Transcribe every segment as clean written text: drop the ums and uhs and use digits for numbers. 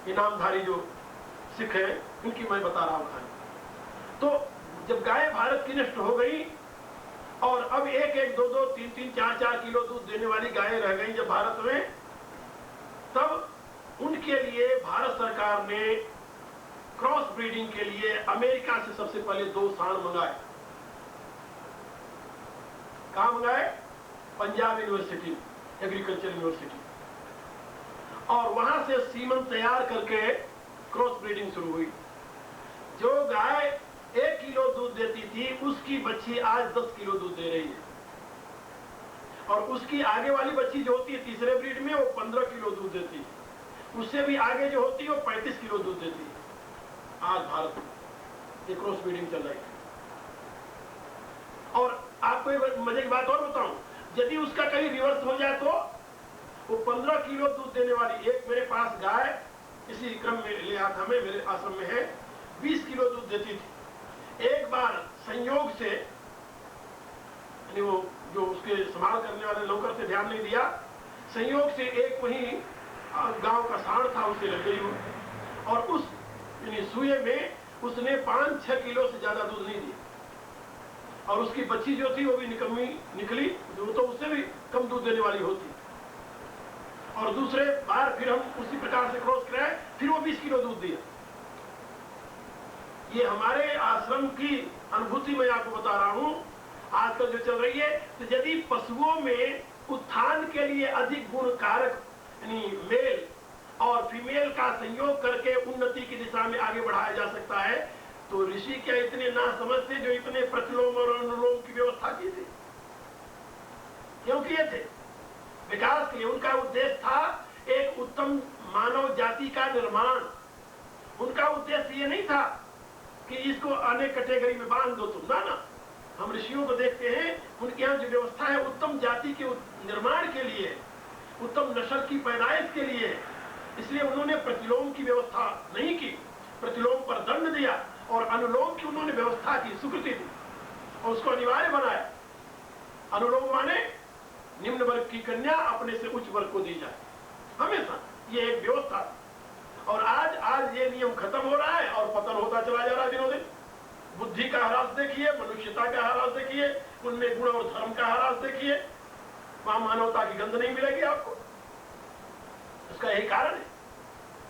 इनामधारी जो सिख है उनकी मैं बता रहा हूं कहानी। तो जब गाय भारत की नष्ट हो गई और अब 1-1, 2-2, 3-3, 4-4 किलो दूध देने वाली गायें रह गई जब भारत में, तब उनके लिए भारत सरकार ने क्रॉस ब्रीडिंग के लिए अमेरिका से सबसे पहले 2 सांड मंगाए। कहां मंगाए? पंजाब यूनिवर्सिटी, एग्रीकल्चर यूनिवर्सिटी, और वहां से सीमन तैयार करके क्रॉस ब्रीडिंग शुरू हुई। जो गाय 1 किलो दूध देती थी उसकी बच्ची आज 10 किलो दूध दे रही है, और उसकी आगे वाली बच्ची जो होती है तीसरे ब्रीड में वो 15 किलो दूध देती है, उससे भी आगे जो होती है वो 35 किलो दूध देती है। आज भारत में ये क्रॉस ब्रीडिंग चल रही है। और आपको एक मजे की बात और बताऊं, यदि उसका कहीं रिवर्स हो जाए तो वो 15 किलो दूध देने वाली, एक मेरे पास गाय इसी क्रम में ले आता मैं, मेरे आश्रम में है, 20 किलो दूध देती थी। एक बार संयोग से, यानी वो जो उसके संभाल करने वाले नौकर से ध्यान नहीं दिया, संयोग से एक वही गांव का सांड था उसे लग गई वो, और उस यानी सुए में उसने 5-6 किलो से ज्यादा दूध नहीं दिया, और उसकी बच्ची जो थी वो भी निकम्मी निकली, जो तो उससे भी कम दूध देने वाली होती। और दूसरे बार फिर हम उसी प्रकार से क्रॉस कराए, फिर वो 20 किलो दूध दिया। ये हमारे आश्रम की अनुभूति मैं आपको बता रहा हूं, आजकल जो चल रही है। तो यदि पशुओं में उत्थान के लिए अधिक गुण कारक यानी मेल और फीमेल का संयोग करके उन्नति की दिशा में आगे बढ़ाया जा सकता है, तो ऋषि क्या इतने ना समझते जो इतने प्रतिलोम और अनुलोम की व्यवस्था की थी? क्यों किए थे? विकास के लिए। उनका उद्देश्य था एक उत्तम मानव जाति का निर्माण। उनका उद्देश्य ये नहीं था कि इसको अनेक कैटेगरी में बांध दो तुम, ना। हम ऋषियों को देखते हैं, उनके यहाँ जो व्यवस्था है उत्तम जाति के निर्माण के लिए, उत्तम नस्ल की पैदाइश के लिए। इसलिए उन्होंने प्रतिलोम की व्यवस्था नहीं की, प्रतिलोम पर दंड दिया, और अनुलोम की उन्होंने व्यवस्था की, स्वीकृति दी और उसको अनिवार्य बनाया। अनुलोम माने निम्न वर्ग की कन्या अपने से उच्च वर्ग को दी जाए, हमेशा ये एक व्यवस्था। और आज ये नियम खत्म हो रहा है और पतन होता चला जा रहा है दिनों दिन। बुद्धि का ह्रास देखिए, मनुष्यता का ह्रास देखिए, उनमें गुण और धर्म का ह्रास देखिए, वहां मानवता की गंध नहीं मिलेगी आपको। उसका यही कारण है।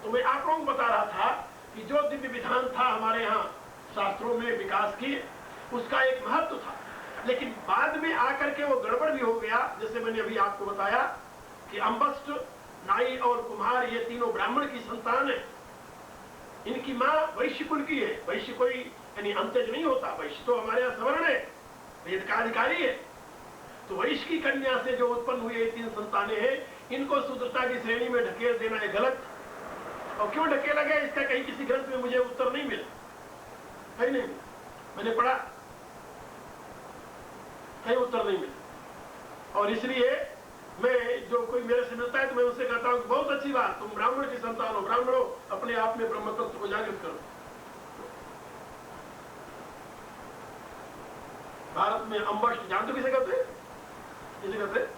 तो मैं आप लोगों को बता रहा था कि जो दिव्य विधान था हमारे यहाँ शास्त्रों में विकास की, उसका एक महत्व था, लेकिन बाद में आकर के वो गड़बड़ भी हो गया। जैसे मैंने अभी आपको बताया कि अंबस्ट, नाई और कुम्हार ये तीनों ब्राह्मण की संतान है। इनकी माँ वैश्य कुल की है। वैश्य कोई यानी अंत्यज नहीं होता, वैश्य तो हमारे यहाँ सवर्ण है, वेद का अधिकारी है। तो वैश्य की कन्या से जो उत्पन्न हुई ये 3 संतानें हैं, इनको शूद्रता की श्रेणी में ढकेल देना है गलत। और क्यों ढकेला गया इसका कहीं किसी ग्रंथ में मुझे उत्तर नहीं मिला, कहीं नहीं, मैंने पढ़ा, कहीं उत्तर नहीं मिला। और इसलिए मैं, जो कोई मेरे से मिलता है तो मैं उससे कहता हूं कि बहुत अच्छी बात, तुम ब्राह्मण की संतान हो, ब्राह्मणों अपने आप में ब्रह्म तत्व को जागृत करो। भारत में अंबष्ट जानते किसे कहते हैं? किसे कहते हैं?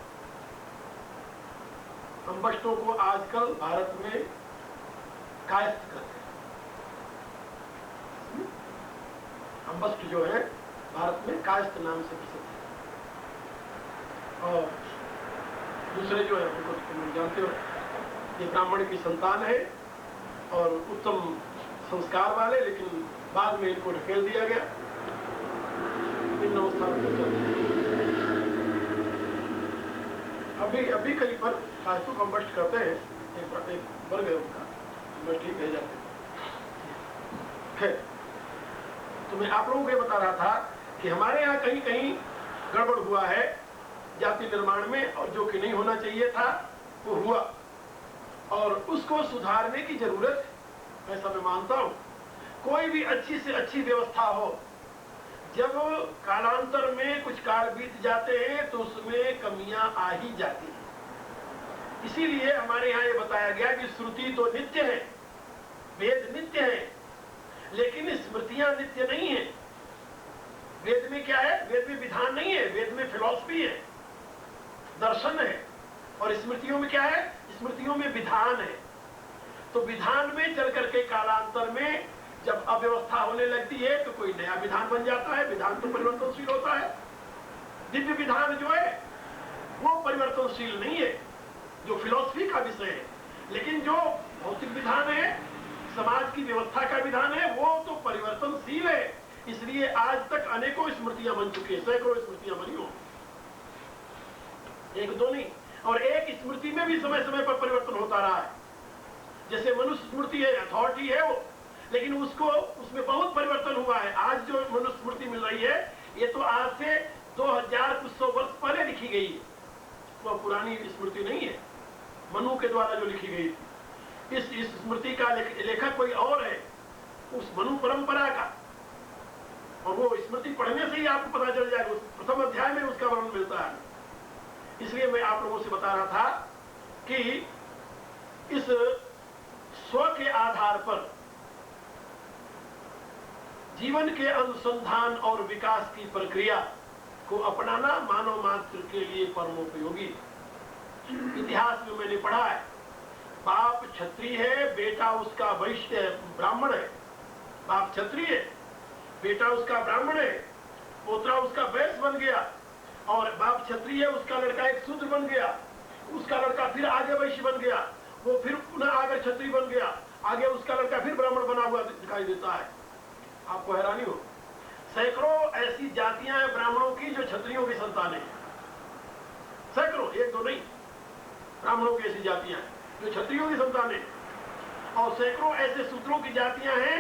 अंबष्टों को आजकल भारत में कायस्थ कहते हैं। अंबष्ट जो है भारत में कायस्थ नाम से प्रसिद्ध है। और दूसरे जो है उनको तुम जानते हो, ये ब्राह्मण की संतान है और उत्तम संस्कार वाले, लेकिन बाद में इनको ढकेल दिया गया। इन अवस्था अभी कहीं पर कायस्थों को अंबष्ट करते हैं, एक वर्ग है उनका, अंबष्ट ही कहे जाते हैं। तो मैं आप लोगों को ये बता रहा था कि हमारे यहाँ कहीं कहीं गड़बड़ हुआ है जाति निर्माण में, और जो कि नहीं होना चाहिए था वो हुआ, और उसको सुधारने की जरूरत है, ऐसा मैं मानता हूं। कोई भी अच्छी से अच्छी व्यवस्था हो, जब कालांतर में कुछ काल बीत जाते हैं तो उसमें कमियां आ ही जाती हैं। इसीलिए हमारे यहाँ ये बताया गया कि श्रुति तो नित्य है, वेद नित्य है, लेकिन स्मृतियां नित्य नहीं है। वेद में क्या है? वेद में विधान नहीं है, वेद में फिलॉसफी है, दर्शन है। और स्मृतियों में क्या है? स्मृतियों में विधान है। तो विधान में चल करके कालांतर में जब अव्यवस्था होने लगती है तो कोई नया विधान बन जाता है। विधान तो परिवर्तनशील होता है। दिव्य विधान जो है वो परिवर्तनशील नहीं है, जो फिलॉसफी का विषय है। लेकिन जो भौतिक विधान है, समाज की व्यवस्था का विधान है, वो तो परिवर्तनशील है। इसलिए आज तक अनेकों स्मृतियां बन चुकी है, सैकड़ों स्मृतियां बनी हो, एक दो नहीं। और एक स्मृति में भी समय समय पर परिवर्तन होता रहा है। जैसे मनुष्य स्मृति है, अथॉरिटी है वो, लेकिन उसमें बहुत परिवर्तन हुआ है। आज जो मनुष्य स्मृति मिल रही है ये तो आज से 2000 कुछ सौ वर्ष पहले लिखी गई है, वो पुरानी स्मृति नहीं है, मनु के द्वारा जो लिखी गई थी। इस स्मृति का लेखक कोई और है, उस मनु परंपरा का। और वो स्मृति पढ़ने से ही आपको पता चल जाएगा, प्रथम अध्याय में उसका वर्णन मिलता है। इसलिए मैं आप लोगों से बता रहा था कि इस स्व के आधार पर जीवन के अनुसंधान और विकास की प्रक्रिया को अपनाना मानव मात्र के लिए परमोपयोगी। इतिहास में मैंने पढ़ा है, बाप क्षत्रिय है, बेटा उसका वैश्य ब्राह्मण है। बाप क्षत्रिय है, बेटा उसका ब्राह्मण है, पोतरा उसका वैश्य बन गया। और बाप क्षत्रिय है, उसका लड़का एक शूद्र बन गया, उसका लड़का फिर आगे वैश्य बन गया, वो फिर पुनः आगे क्षत्रिय बन गया, आगे उसका लड़का फिर ब्राह्मण बना हुआ दिखाई देता है। आपको हैरानी हो, सैकड़ों ऐसी जातियां हैं ब्राह्मणों की जो क्षत्रियों की संतान है। सैकड़ों, एक दो नहीं, ब्राह्मणों की ऐसी जातियां हैं जो क्षत्रियों की संतान है। और सैकड़ों ऐसे शूद्रों की जातियां हैं,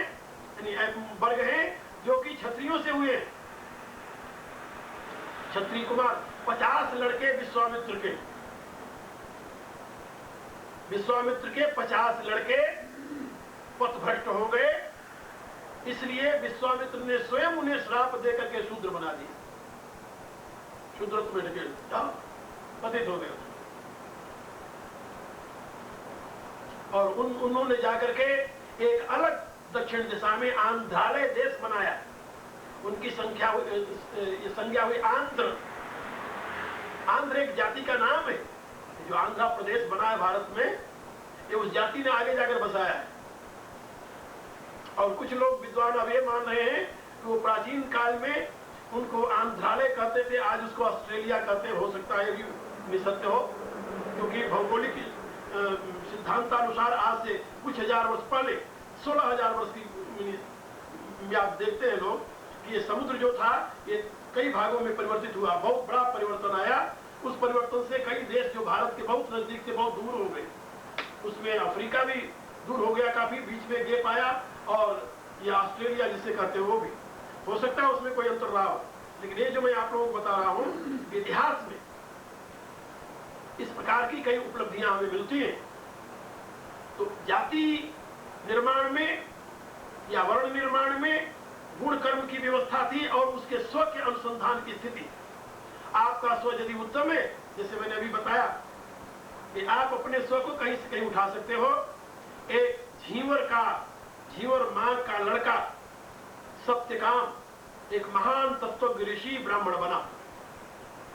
यानी वर्ग हैं जो कि क्षत्रियों से हुए। क्षत्रिय कुमार 50 लड़के विश्वामित्र के 50 लड़के पथभ्रष्ट हो गए। इसलिए विश्वामित्र ने स्वयं उन्हें श्राप देकर के शूद्र बना दिया, शूद्रत्व में ढकेल पतित हो गए। और उन्होंने जाकर के एक अलग दक्षिण दिशा में आंध्रालय देश बनाया। उनकी संज्ञा हुई आंध्र। आंध्र एक जाति का नाम है, जो आंध्र प्रदेश बना है भारत में, ये उस जाति ने आगे जाकर बसाया है। और कुछ लोग विद्वान अब ये मान रहे हैं कि वो प्राचीन काल में उनको आंध्रालय कहते थे, आज उसको ऑस्ट्रेलिया कहते हैं। हो सकता है भी सत्य हो, क्योंकि भौगोलिक सिद्धांतानुसार आज से कुछ हजार वर्ष पहले, 16,000 वर्ष की आप देखते हैं लोग कि ये समुद्र जो था ये कई भागों में परिवर्तित हुआ, बहुत बड़ा परिवर्तन आया। उस परिवर्तन से कई देश जो भारत के बहुत नजदीक से बहुत दूर हो गए, उसमें अफ्रीका भी दूर हो गया, काफी बीच में गैप आया। और ये ऑस्ट्रेलिया जिसे कहते हैं वो भी हो सकता है उसमें कोई अंतर रहा हो। लेकिन ये जो मैं आप लोगों को बता रहा हूं, इतिहास में इस प्रकार की कई उपलब्धियां हमें मिलती हैं। तो जाति निर्माण में या वर्ण निर्माण में गुण कर्म की व्यवस्था थी और उसके स्व के अनुसंधान की स्थिति। आपका स्व यदि उत्तम है, जैसे मैंने अभी बताया कि आप अपने स्व को कहीं से कहीं उठा सकते हो। एक झींवर मां का लड़का सत्यकाम एक महान तत्वज्ञ ऋषि ब्राह्मण बना।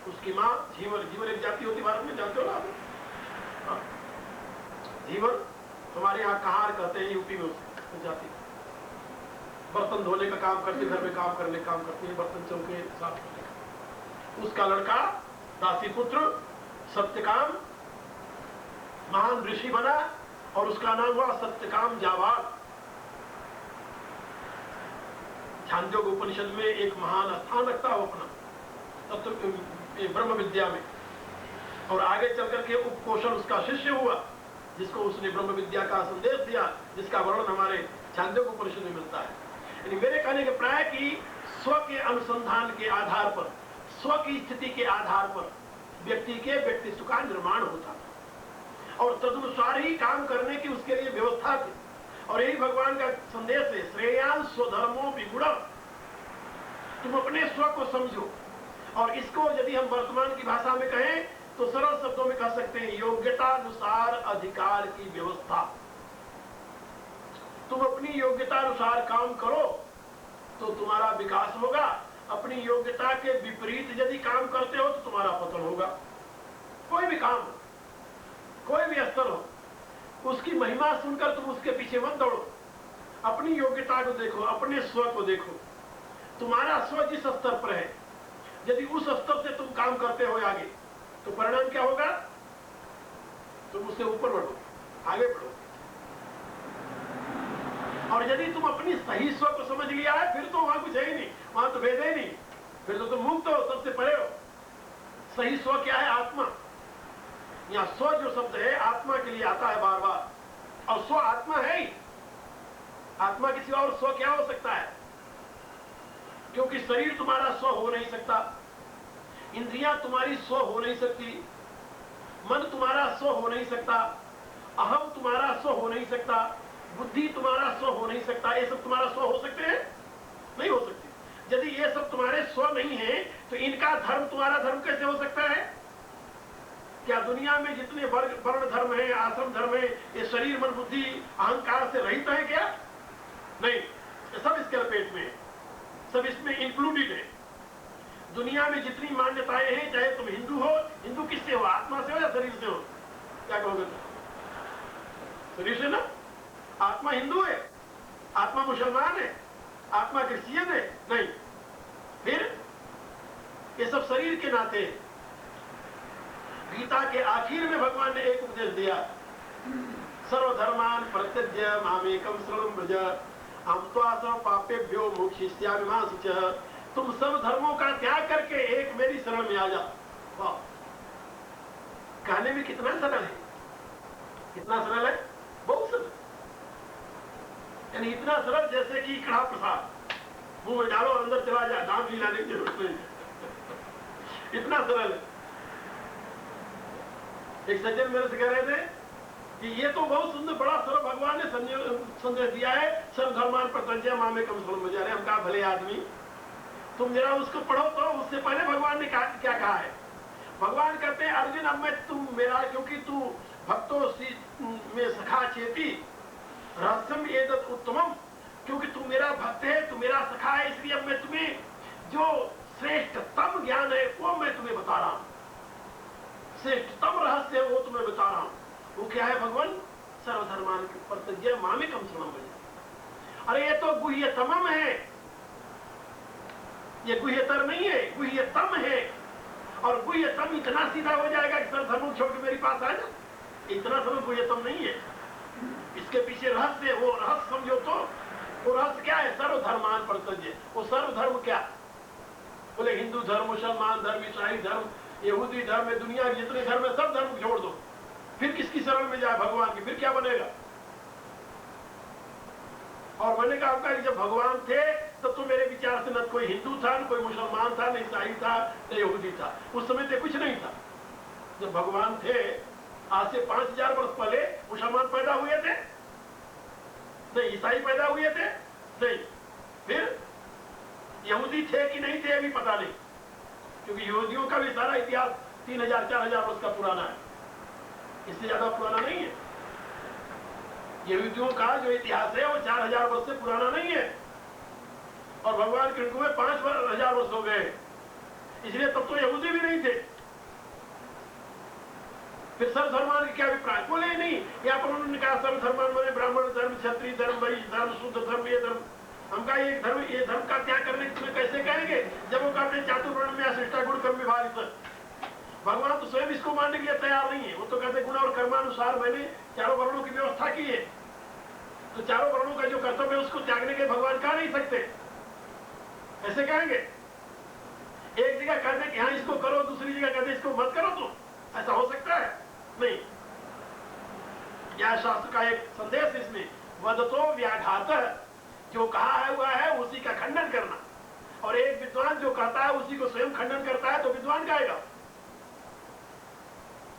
उसकी मां झींवर एक जाति होती भारत में, जानते हो ना आप? झींवर हमारे यहाँ कहार कहते हैं, यूपी में उस जाति। बर्तन धोने का काम करती, घर में काम करती है, बर्तन चौके साफ करने का। उसका लड़का दासीपुत्र सत्यकाम महान ऋषि बना और उसका नाम हुआ सत्यकाम जावाद। छांदोग्य उपनिषद में एक महान स्थान रखता है अपना तत्व ब्रह्म विद्या में। और आगे चल करके उपकोशल उसका शिष्य हुआ, जिसको उसने ब्रह्म विद्या का संदेश दिया, जिसका वर्णन हमारे छांदोग्य उपनिषद में मिलता है। यानी मेरे कहने के प्राय कि स्व के अनुसंधान के आधार पर, स्व की स्थिति के आधार पर व्यक्ति के व्यक्तित्व का निर्माण होता था और तदनुसार ही काम करने की उसके लिए व्यवस्था थी। और यही भगवान का संदेश है, श्रेयान स्वधर्मो विगुणः। तुम अपने स्व को समझो। और इसको यदि हम वर्तमान की भाषा में कहें तो सरल शब्दों में कह सकते हैं, योग्यतानुसार अधिकार की व्यवस्था। तुम अपनी योग्यता अनुसार काम करो तो तुम्हारा विकास होगा। अपनी योग्यता के विपरीत यदि काम करते हो तो तुम्हारा पतन होगा। कोई भी काम हो, कोई भी स्तर हो, उसकी महिमा सुनकर तुम उसके पीछे मत दौड़ो। अपनी योग्यता को देखो, अपने स्व को देखो। तुम्हारा स्व जिस स्तर पर है, यदि उस स्तर से तुम काम करते हो आगे, तो परिणाम क्या होगा? तुम उससे ऊपर बढ़ो, आगे बढ़ो। और यदि तुम अपनी सही स्व को समझ लिया है, फिर तो वहां कुछ है ही नहीं, वहां तो भेद ही नहीं, फिर तो तुम मुक्त हो, सबसे परे हो। सही स्व क्या है? आत्मा। यहां स्व जो शब्द है आत्मा के लिए आता है बार बार, और स्व आत्मा है ही। आत्मा किसी और स्व क्या हो सकता है? क्योंकि शरीर तुम्हारा स्व हो नहीं सकता, इंद्रियां तुम्हारी स्व हो नहीं सकती, मन तुम्हारा स्व हो नहीं सकता, अहम तुम्हारा स्व हो नहीं सकता, बुद्धि तुम्हारा स्व हो नहीं सकता। ये सब तुम्हारा स्व हो सकते हैं? नहीं हो सकते। यदि ये सब तुम्हारे स्व नहीं है, तो इनका धर्म तुम्हारा धर्म कैसे हो सकता है? क्या दुनिया में जितने वर्ण धर्म है, आश्रम धर्म है, ये शरीर मन बुद्धि अहंकार से रहित है क्या? नहीं, ये सब इसके लपेट में है, सब इसमें इंक्लूडेड है। दुनिया में जितनी मान्यताएं हैं, चाहे तुम हिंदू हो, हिंदू किससे हो? आत्मा से हो या शरीर से हो? क्या कहोगे तुम? शरीर से ना। आत्मा हिंदू है, आत्मा मुसलमान है, आत्मा क्रिश्चियन है? नहीं। फिर ये सब शरीर के नाते है। गीता के आखिर में भगवान ने एक उपदेश दिया, सर्वधर्मान परित्यज्य मामेकं शरणं व्रज अहं त्वा सर्व पापेभ्यो मोक्षयिष्यामि मा शुचः। तुम सब धर्मों का त्याग करके एक मेरी शरण में आ जाओ। वाह, कहने में कितना सरल है, कितना सरल है, बहुत सरल। यानी इतना सरल जैसे कि कड़ा प्रसाद मुंह में डालो और अंदर चला जाए, दांत भी लाने की जरूरत नहीं। इतना सरल है। एक सज्जन मेरे से कह रहे थे कि ये तो बहुत सुंदर, बड़ा सरल भगवान ने संदेश दिया है, सर्वधर्मान परित्यज्य मामेकं शरणं व्रज। हम कहा भले आदमी, तुम जरा उसको पढ़ो तो। उससे पहले भगवान ने क्या कहा है? भगवान कहते हैं अर्जुन, अब मैं तुम मेरा, क्योंकि तू भक्तों में सखा चेती रहस्यम एतत् उत्तमम, क्योंकि तू मेरा भक्त है, तू मेरा सखा है, इसलिए अब मैं तुम्हें जो श्रेष्ठतम ज्ञान है वो मैं तुम्हें बता रहा हूं, श्रेष्ठतम रहस्य है वो तुम्हें बता रहा हूं। वो क्या है भगवान? सर्वधर्मान परित्यज्य मामेकं शरणं व्रज। अरे ये तो गुह्यतमम है, ये गुह्यतर नहीं है, गुह्यतम है। और गुह्यतम इतना सीधा हो जाएगा कि सर्व धर्म छोड़ के मेरे पास आ जा, इतना सरल गुह्यतम नहीं है। इसके पीछे रहस्य है, वो रहस्य समझो तो। वो रहस्य क्या है? सर्वधर्मान परित्यज्य। वो सर्वधर्म क्या? बोले हिंदू धर्म, मुसलमान धर्म, ईसाई धर्म, यहूदी धर्म है, दुनिया के जितने धर्म है सब धर्म छोड़ दो। फिर किसकी शरण में जाए? भगवान की। फिर क्या बनेगा? और मैंने कहा कि जब भगवान थे तब तो मेरे विचार से न कोई हिंदू था, न कोई मुसलमान था, न ईसाई था, न यहूदी था। उस समय तो कुछ नहीं था। जब भगवान थे आज से 5000 वर्ष पहले मुसलमान पैदा हुए थे नहीं, ईसाई पैदा हुए थे नहीं, फिर यहूदी थे कि नहीं थे अभी पता नहीं, क्योंकि यहूदियों का भी सारा इतिहास 3000-4000 वर्ष का पुराना है, इससे ज्यादा पुराना नहीं है। यहूदियों का जो इतिहास है वो 4000 वर्ष से पुराना नहीं है, और भगवान कृष्ण में 5000 वर्ष हो गए, इसलिए तब तो यहूदी भी नहीं थे। फिर सर्वधर्मान के क्या अभिप्राय? बोले नहीं, यहाँ पर उन्होंने कहा सर्वधर्मान बोले ब्राह्मण धर्म, क्षत्रिय धर्म, वैश्य धर्म, शुद्ध धर्म, ये धर्म। हम कहा ये धर्म, ये धर्म का त्याग करने के कैसे कहेंगे जब वो कहते हैं चातुर्वर्ण में अशिष्टा गुण कर्म विभाजित। भगवान तो स्वयं इसको मानने के लिए तैयार नहीं है। वो तो कहते गुण और कर्मानुसार मैंने चारों वर्णों की व्यवस्था की है, तो चारों वर्णों का जो कर्तव्य है उसको त्यागने के भगवान कह नहीं सकते, ऐसे कहेंगे। एक जगह कहते कि हाँ इसको करो, दूसरी जगह कहते इसको मत करो, तो ऐसा हो सकता है? नहीं। यह शास्त्र का एक संदेश इसमें, वदतो व्याघात, जो कहा हुआ है उसी का खंडन करना। और एक विद्वान जो कहता है उसी को स्वयं खंडन करता है, तो विद्वान कहेगा,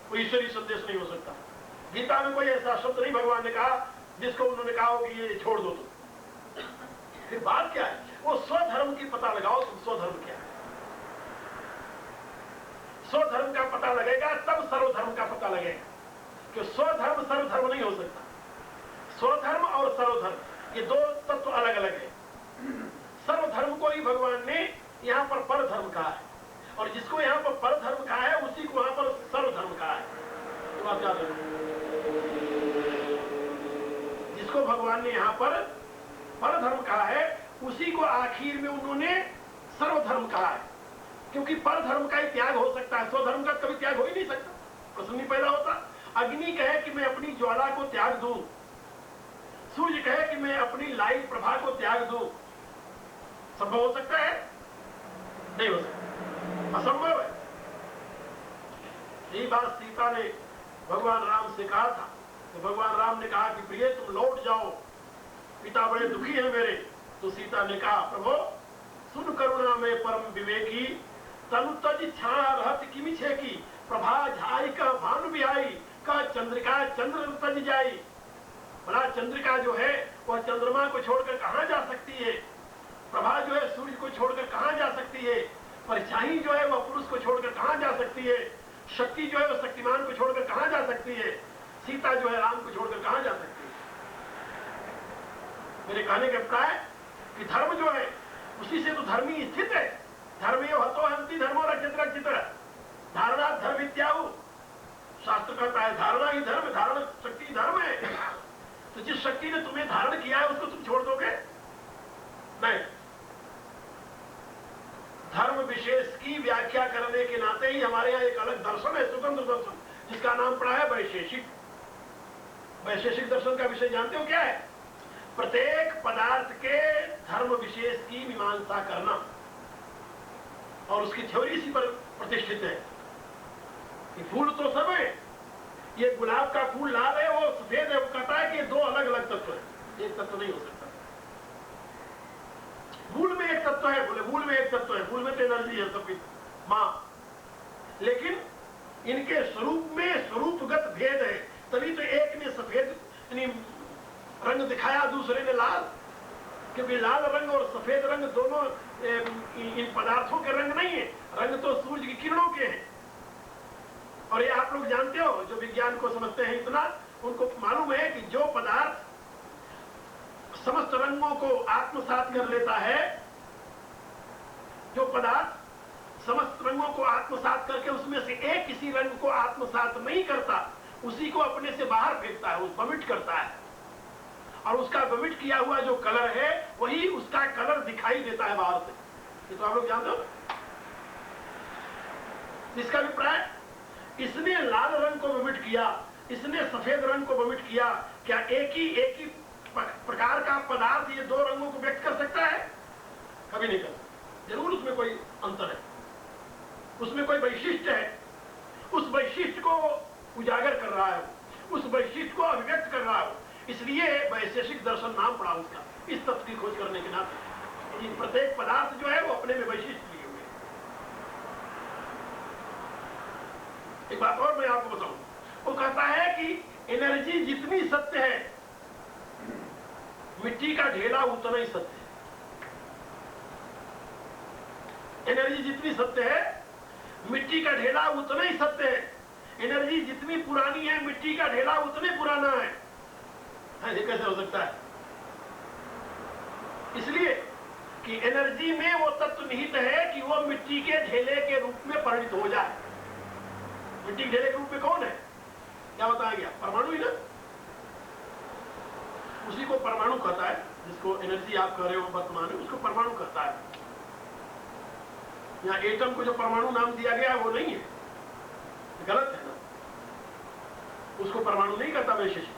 कोई ईश्वरीय संदेश नहीं हो सकता। गीता में कोई ऐसा शब्द नहीं भगवान ने कहा जिसको उन्होंने कहा हो कि ये छोड़ दो। तो फिर बात क्या है? वो स्वधर्म की पता लगाओ, तुम स्वधर्म क्या है। स्वधर्म का पता लगेगा तब सर्वधर्म का पता लगेगा, कि स्वधर्म सर्वधर्म नहीं हो सकता। स्वधर्म और सर्वधर्म ये दो तत्व अलग अलग है। सर्वधर्म को ही भगवान ने यहाँ पर परधर्म कहा है, और जिसको यहाँ पर परधर्म कहा है उसी को वहां पर सर्वधर्म कहा है। तो बात याद रखो। जिसको भगवान ने यहाँ पर परधर्म कहा है, उसी को आखिर में उन्होंने सर्वधर्म कहा है, क्योंकि परधर्म का ही त्याग हो सकता है, स्वधर्म का कभी त्याग हो ही नहीं सकता, प्रश्न नहीं पैदा होता। अग्नि कहे कि मैं अपनी ज्वाला को त्याग दूं, सूर्य कहे कि मैं अपनी लाइट प्रभा को त्याग दूं, संभव हो सकता है? नहीं हो सकता, असंभव है। यही बात सीता ने भगवान राम से कहा था। तो भगवान राम ने कहा कि प्रिय तुम लौट जाओ, पिता बड़े दुखी हैं मेरे। तो सीता ने कहा प्रभु सुन करुणा में परम विवेकी, तनु तज छा रहत किमि छेकी, प्रभा झाई का भानु बिहाई का चंद्रिका चंद्र तज जाई। बड़ा चंद्रिका जो है वह चंद्रमा को छोड़कर कहां जा सकती है, प्रभा जो है सूर्य को छोड़कर कहां जा सकती है, परछाई जो है वह पुरुष को छोड़कर कहां जा सकती है, शक्ति जो है वह शक्तिमान को छोड़कर कहां जा सकती है, सीता जो है राम को छोड़कर कहां जा सकती है। मेरे कहने का अभिप्राय कि धर्म जो है उसी से तो धर्मी स्थित है। धर्मे हतो हंति धर्मो रक्षित रक्षित, धारणा धर्म इत्याहु। शास्त्र कहता है धारणा ही धर्म, धारण शक्ति धर्म है। तो जिस शक्ति ने तुम्हें धारण किया है उसको तुम छोड़ दोगे? नहीं। धर्म विशेष की व्याख्या करने के नाते ही हमारे यहाँ एक अलग दर्शन है, स्वतंत्र दर्शन, जिसका नाम पड़ा है वैशेषिक। वैशेषिक दर्शन का विषय जानते हो क्या है? प्रत्येक पदार्थ के धर्म विशेष की मीमांसा करना, और उसकी थ्योरी इसी पर प्रतिष्ठित है कि फूल तो सब है, ये गुलाब का फूल लाल है, वो सफेद है, वो कहता है कि दो अलग अलग तत्व है, एक तत्व नहीं हो सकता। मूल में एक तत्व है, बोले मूल में एक तत्व है, मूल में तो एनर्जी है सबकी मां, लेकिन इनके स्वरूप में स्वरूपगत भेद है। तभी तो एक ने सफेद रंग दिखाया, दूसरे ने लाल, क्योंकि लाल रंग और सफेद रंग दोनों इन पदार्थों के रंग नहीं है, रंग तो सूरज की किरणों के हैं। और ये आप लोग जानते हो, जो विज्ञान को समझते हैं इतना, उनको मालूम है कि जो पदार्थ समस्त रंगों को आत्मसात कर लेता है, जो पदार्थ समस्त रंगों को आत्मसात करके उसमें से एक किसी रंग को आत्मसात नहीं करता, उसी को अपने से बाहर फेंकता है, वमिट करता है, और उसका वमिट किया हुआ जो कलर है वही उसका कलर दिखाई देता है बाहर से। ये तो आप लोग जानते हो। इसका अभिप्राय, इसने लाल रंग को वमिट किया, इसने सफेद रंग को वमिट किया, क्या एक ही प्रकार का पदार्थ ये दो रंगों को व्यक्त कर सकता है? कभी नहीं कर सकता। जरूर उसमें कोई अंतर है, उसमें कोई वैशिष्ट्य है, उस वैशिष्ट्य को उजागर कर रहा है, उस वैशिष्ट्य को अभिव्यक्त कर रहा है। इसलिए वैशेषिक दर्शन नाम पड़ा उसका, इस तत्व की खोज करने के नाते। प्रत्येक पदार्थ जो है वो अपने में वैशिष्ट्य लिए हुए। एक बात और मैं आपको बताऊं, वो कहता है कि एनर्जी जितनी सत्य है, मिट्टी का ढेला उतना ही सत्य है। एनर्जी जितनी सत्य है, मिट्टी का ढेला उतना ही सत्य है। एनर्जी जितनी पुरानी है, मिट्टी का ढेला उतने पुराना है। ये कैसे हो सकता है? इसलिए कि एनर्जी में वो तत्व निहित है कि वो मिट्टी के ढेले के रूप में परिणित हो जाए। मिट्टी के ढेले के रूप में कौन है? क्या बताया गया? परमाणु ही ना। उसी को परमाणु कहता है, जिसको एनर्जी आप कह रहे हो वर्तमान में, उसको परमाणु कहता है। यहाँ एटम को जो परमाणु नाम दिया गया वो नहीं है, गलत है ना। उसको परमाणु नहीं कहता वैशेषिक।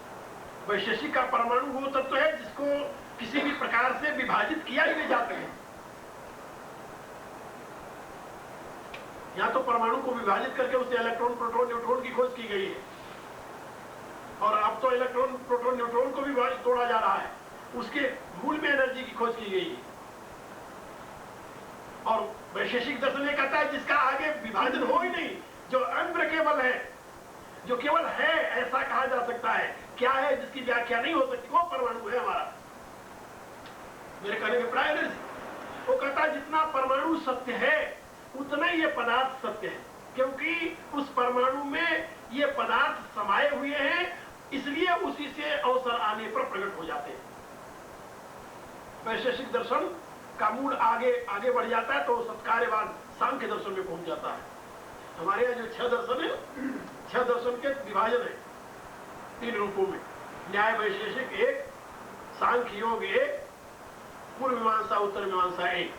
वैशेषिक का परमाणु वो तत्व है जिसको किसी भी प्रकार से विभाजित किया ही नहीं जाता है। यहाँ तो परमाणु को विभाजित करके उससे इलेक्ट्रॉन, प्रोटॉन, न्यूट्रॉन की खोज की गई है, और अब तो इलेक्ट्रॉन, प्रोटॉन, न्यूट्रॉन को भी तोड़ा जा रहा है, उसके मूल में एनर्जी की खोज की गई है। और वैशेषिक दर्शन ये कहता है जिसका आगे विभाजन हो ही नहीं, जो अनब्रेकेबल है, जो केवल है ऐसा कहा जा सकता है, क्या है जिसकी व्याख्या नहीं हो सकती, वो परमाणु है हमारा। मेरे कहने के प्राय एनर्जी, वो कहता है जितना परमाणु सत्य है उतना ही ये पदार्थ सत्य है, क्योंकि उस परमाणु में ये पदार्थ समाये हुए हैं, इसलिए उसी से अवसर आने पर प्रकट हो जाते हैं। वैशेषिक दर्शन का मूड आगे बढ़ जाता है तो सत्कार्यवाद सांख्य दर्शन में पहुंच जाता है। हमारे यहाँ जो 6 दर्शन है, 6 दर्शन के विभाजन है 3 रूपों में, न्याय वैशेषिक 1, सांख्य योग एक, पूर्व मीमांसा उत्तर मीमांसा एक,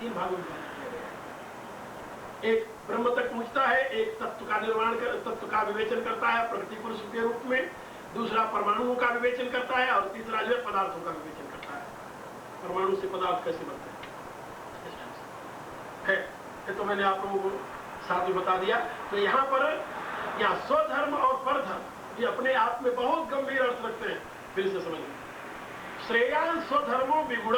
3 भागों में किया गया है। एक ब्रह्म तक पहुंचता है, एक तत्व का निर्माण कर, तत्व का विवेचन करता है प्रकृति पुरुष के रूप में, दूसरा परमाणुओं का विवेचन करता है, और तीसरा जो है पदार्थों का विवेचन करता है, परमाणु से पदार्थ कैसे बनते हैं। है तो मैंने आप लोगों को साथ में बता दिया। तो यहाँ पर यहाँ स्वधर्म और परधर्म ये अपने आप में बहुत गंभीर अर्थ रखते हैं। फिर से समझिए, श्रेयान स्वधर्मो विगुण,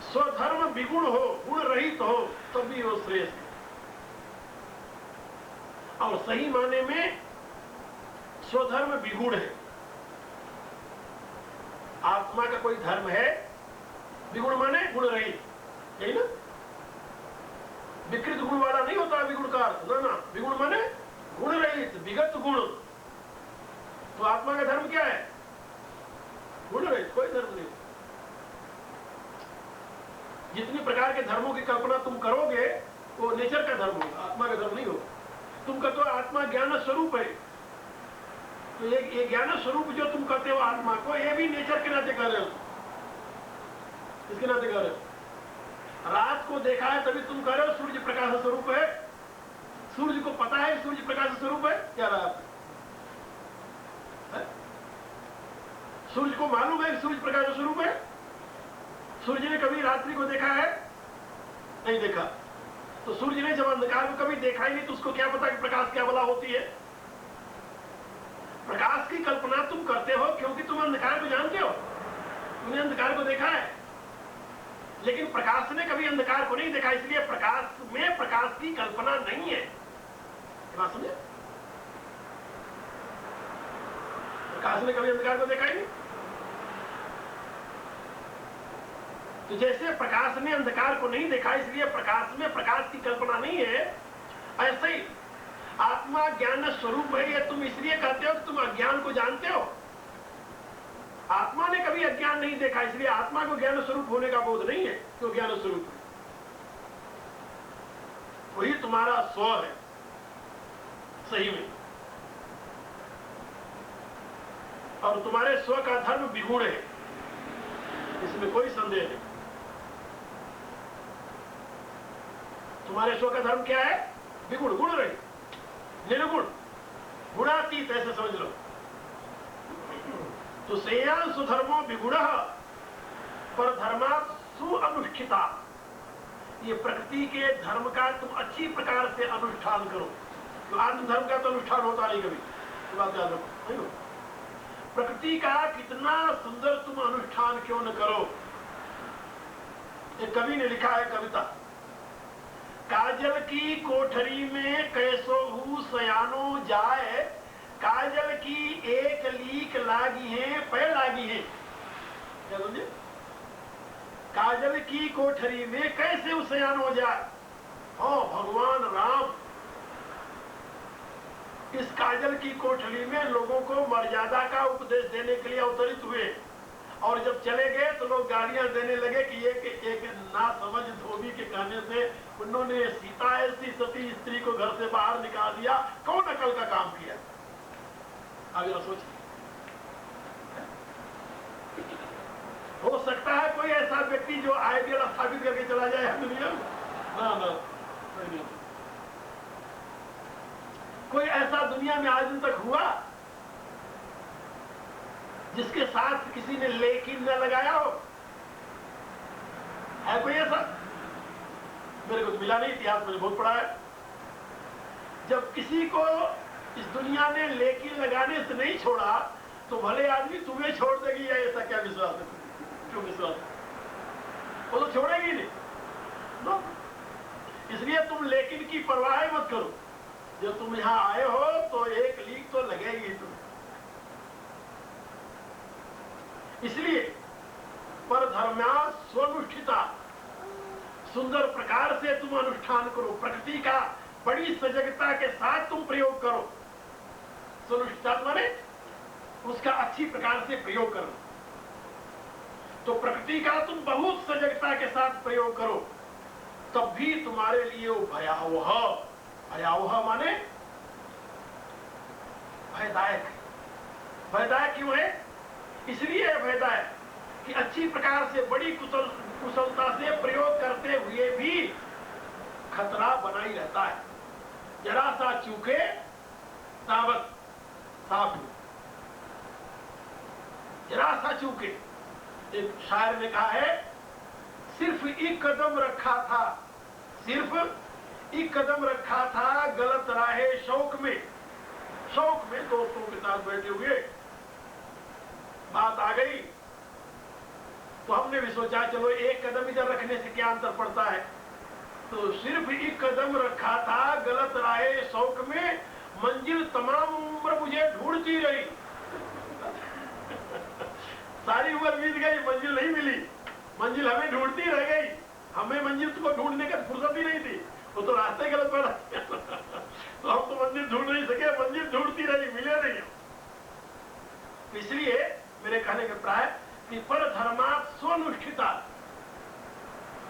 स्वधर्म विगुण हो, गुण रहित हो, तभी वो श्रेष्ठ है। और सही माने में स्वधर्म विगुण है। आत्मा का कोई धर्म है, विगुण माने गुण रहित, यही ना। विकृत गुण वाला नहीं होता विगुण का अर्थ, ना ना, विगुण माने गुण रहित, विगत गुण। तो आत्मा का धर्म क्या है? गुण रहित, कोई धर्म नहीं। जितनी प्रकार के धर्मों की कल्पना तुम करोगे वो नेचर का धर्म होगा, आत्मा का धर्म नहीं होगा। तुम कहते हो आत्मा ज्ञान स्वरूप है, तो ये ज्ञान स्वरूप जो तुम कहते हो आत्मा को, ये भी नेचर के नाते कर रहे हो। इसके नाते कर रहे हो। रात को देखा है तभी तुम कह रहे हो सूर्य प्रकाश स्वरूप है। सूर्य को पता है सूर्य प्रकाश स्वरूप है, क्या रहा है? सूर्य को मालूम है सूर्य प्रकाश स्वरूप है। सूर्य ने कभी रात्रि को देखा है? नहीं देखा। तो सूर्य ने जब अंधकार को कभी देखा ही नहीं तो उसको क्या पता कि प्रकाश क्या भला होती है। प्रकाश की कल्पना तुम करते हो क्योंकि तुम अंधकार को जानते हो, तुमने अंधकार को देखा है। लेकिन प्रकाश ने कभी अंधकार को नहीं देखा, इसलिए प्रकाश में प्रकाश की कल्पना नहीं है। बात समझे? प्रकाश ने कभी अंधकार को देखा ही नहीं। तो जैसे प्रकाश ने अंधकार को नहीं देखा इसलिए प्रकाश में प्रकाश की कल्पना नहीं है, ऐसे ही आत्मा ज्ञान स्वरूप है। ये तुम इसलिए कहते हो कि तुम अज्ञान को जानते हो। आत्मा ने कभी अज्ञान नहीं देखा इसलिए आत्मा को ज्ञान स्वरूप होने का बोध नहीं है, तो ज्ञान स्वरूप है। वही तुम्हारा स्व है सही में। और तुम्हारे स्व का धर्म विगुण है, इसमें कोई संदेह नहीं। तुम्हारे स्व का धर्म क्या है? विगुण, गुण रही, निर्गुण, गुणातीत, ऐसे समझ लो। तो श्रेयान सुधर्मो विगुण पर धर्मा सुअनुष्ठिता, ये प्रकृति के धर्म का तुम अच्छी प्रकार से अनुष्ठान करो। तो आत्मधर्म का तो अनुष्ठान होता नहीं कभी, तो बात याद रखो। नहीं, प्रकृति का कितना सुंदर तुम अनुष्ठान क्यों न करो। एक कवि ने लिखा है कविता, काजल की कोठरी में कैसो हूँ सयानो जाए, काजल की एक लीक लागी है पै लागी है। क्या समझे? काजल की कोठरी में कैसे उसयान हो जाए। ओ भगवान राम इस काजल की कोठरी में लोगों को मर्यादा का उपदेश देने के लिए अवतरित हुए, और जब चले गए तो लोग गालियां देने लगे कि एक नासमझ धोबी के कहने से उन्होंने सीता ऐसी सती स्त्री को घर से बाहर निकाल दिया। कौन अकल का काम किया? आगे ना सोचिए। हो सकता है कोई ऐसा व्यक्ति जो आइडियल स्थापित करके चला जाए दुनिया में, ना नहीं। कोई ऐसा दुनिया में आज दिन तक हुआ जिसके साथ किसी ने लेकिन न लगाया हो? है कोई ऐसा? मेरे को मिला नहीं, इतिहास मैंने बहुत पढ़ा है। जब किसी को इस दुनिया ने लेकिन लगाने से नहीं छोड़ा तो भले आदमी तुम्हें छोड़ देगी, या ऐसा क्या विश्वास है? क्यों विश्वास? वो तो छोड़ेगी नहीं no? इसलिए तुम लेकिन की परवाह मत करो। जब तुम यहां आए हो तो एक लीक तो लगेगी तुम्हें। इसलिए पर धर्म्या स्वनुष्ठिता, सुंदर प्रकार से तुम अनुष्ठान करो। प्रकृति का बड़ी सजगता के साथ तुम प्रयोग करो। स्वनुष्ठिता माने उसका अच्छी प्रकार से प्रयोग करो। तो प्रकृति का तुम बहुत सजगता के साथ प्रयोग करो, तब भी तुम्हारे लिए वो भयावह, भयावह माने भयदायक, भयदायक क्यों है? इसलिए है भयदायक कि अच्छी प्रकार से बड़ी कुशलता से प्रयोग करते हुए भी खतरा बना ही रहता है। जरा सा चूके ताबत साफ, जरा सा चूके। एक शायर ने कहा है, सिर्फ एक कदम रखा था, सिर्फ एक कदम रखा था गलत राहे शौक में। शौक में दोस्तों के साथ बैठे हुए बात आ गई तो हमने भी सोचा चलो एक कदम इधर रखने से क्या अंतर पड़ता है। तो सिर्फ एक कदम रखा था गलत राहे शौक में, मंजिल तमाम उम्र मुझे ढूंढती रही। सारी उम्र बीत गई, मंजिल नहीं मिली, मंजिल हमें ढूंढती रह गई। हमें मंजिल को ढूंढने का फुर्सत ही नहीं थी, वो तो रास्ते गलत पड़ा। तो हम तो मंजिल ढूंढ नहीं सके, मंजिल ढूंढती रही, मिले नहीं। इसलिए मेरे कहने के प्राय कि पर धर्मात् स्वनुष्ठिता,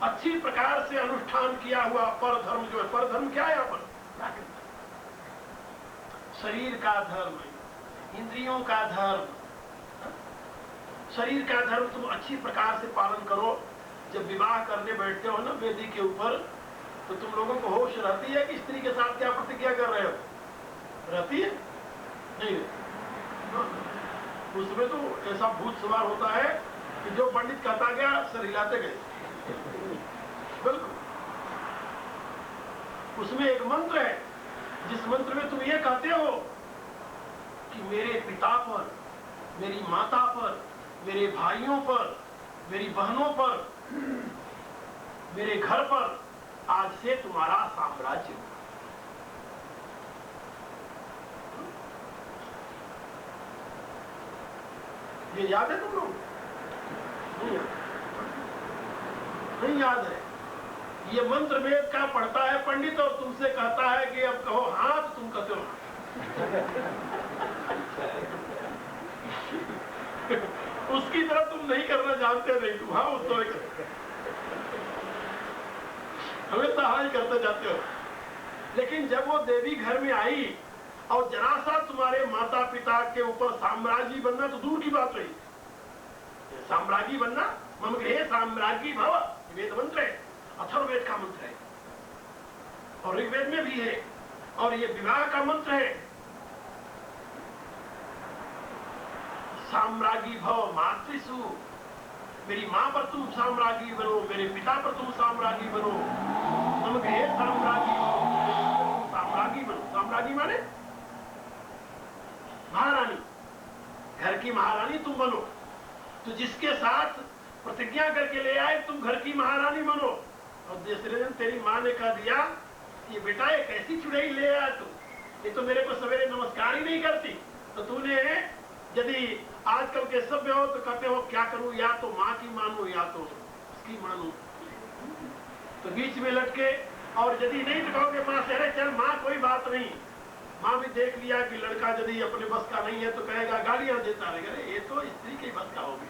अच्छी प्रकार से अनुष्ठान किया हुआ पर धर्म जो है, पर धर्म क्या है यहाँ पर? शरीर का धर्म, इंद्रियों का धर्म। शरीर का धर्म तुम अच्छी प्रकार से पालन करो। जब विवाह करने बैठते हो ना वेदी के ऊपर, तो तुम लोगों को होश रहती है कि स्त्री के साथ क्या प्रतिज्ञा कर रहे हो? रहती है? नहीं रहती। उसमें तो ऐसा भूत सवार होता है कि जो पंडित कहता गया सर हिलाते गए। बिल्कुल। उसमें एक मंत्र है, जिस मंत्र में तुम ये कहते हो कि मेरे पिता पर, मेरी माता पर, मेरे भाइयों पर, मेरी बहनों पर, मेरे घर पर आज से तुम्हारा साम्राज्य हो। ये याद है तुम लोग? नहीं याद है। ये मंत्र वेद का पढ़ता है पंडित और तुमसे कहता है कि अब कहो हाँ, तो तुम कहते हो उसकी तरह तुम नहीं करना जानते, नहीं तुम हाँ उस तरह हमेशा हाँ ही करते जाते हो। लेकिन जब वो देवी घर में आई और जरा सा तुम्हारे माता पिता के ऊपर साम्राज्य बनना तो दूर की बात रही। साम्राज्य बनना, मम गृहे साम्राज्ञी भव, वेद मंत्र है, अथर्ववेद का मंत्र है और ऋग्वेद में भी है, और ये विवाह का मंत्र है। साम्राज्ञी भव मातृसु, मेरी मां पर तुम साम्राज्ञी बनो, मेरे पिता पर तुम साम्राज्ञी बनो। मम गृहे साम्राज्ञी भव, साम्राज्ञी बनो। साम्राज्ञी माने महारानी, घर की महारानी तुम बनो। तो जिसके साथ प्रतिज्ञा करके ले आए तुम घर की महारानी बनो। और दूसरे दिन तेरी माँ ने कह दिया ये बेटा ये कैसी चुड़ैल ले आया तू, ये तो मेरे को सवेरे नमस्कार ही नहीं करती। तो तूने यदि आजकल के सभ्य हो तो कहते हो क्या करूं, या तो माँ की मानू या तो उसकी मानू। तो बीच में लटके, और यदि नहीं तो कहोगे माँ से अरे चल माँ कोई बात नहीं। माँ भी देख लिया कि लड़का यदि अपने बस का नहीं है तो कहेगा, गालियां देता रहेगा, अरे ये तो स्त्री के बस का होगी,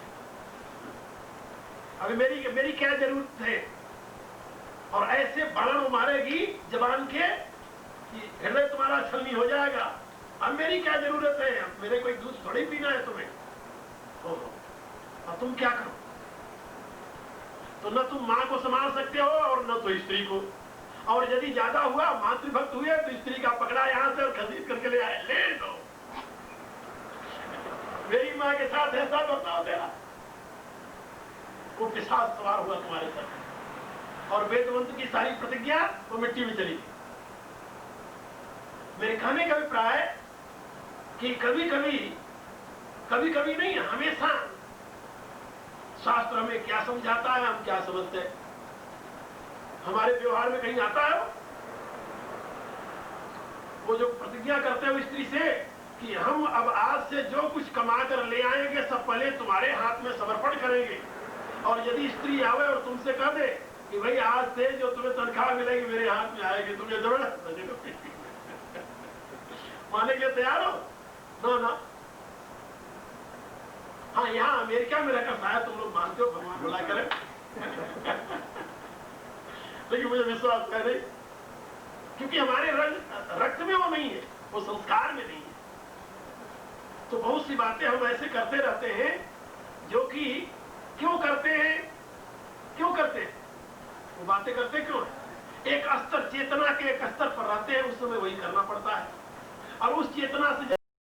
अभी मेरी क्या जरूरत है। और ऐसे बाण मारेगी जबान के कि हृदय तुम्हारा छलनी हो जाएगा। अब मेरी क्या जरूरत है, मेरे कोई दूध थोड़ी पीना है तुम्हें। अब तुम क्या करो? तो न तुम माँ को संभाल सकते हो और न तो स्त्री को। और यदि ज्यादा हुआ, मातृभक्त हुए तो स्त्री का पकड़ा यहां से और खरीद करके ले आए, ले दो। मेरी माँ के साथ ऐसा बर्ताव तेरा, वो पिशाच सवार हुआ तुम्हारे साथ और वेदवंत की सारी प्रतिज्ञा वो मिट्टी में चली गई। मेरे कहने का अभिप्राय है कि कभी कभी नहीं, हमेशा शास्त्र हमें क्या समझाता है, हम क्या समझते हैं। हमारे व्यवहार में कहीं आता है वो जो प्रतिज्ञा करते हो स्त्री से कि हम अब आज से जो कुछ कमा कर ले आएंगे सब पहले तुम्हारे हाथ में समर्पण करेंगे। और यदि स्त्री आवे और तुमसे कह दे कि भाई आज से जो तुम्हें तनख्वाह मिलेगी मेरे हाथ में आएगी, तुम्हें जबरदस्त माने के तैयार हो? ना। हाँ, यहाँ अमेरिका में रहकर शायद तुम लोग मानते हो, भगवान भला करे। लेकिन मुझे विश्वास है नहीं, क्योंकि हमारे रक्त में वो नहीं है, वो संस्कार में नहीं है। तो बहुत सी बातें हम ऐसे करते रहते हैं जो कि क्यों करते हैं, क्यों करते हैं, वो बातें करते क्यों है? एक स्तर, चेतना के एक स्तर पर रहते हैं, उस समय वही करना पड़ता है। और उस चेतना से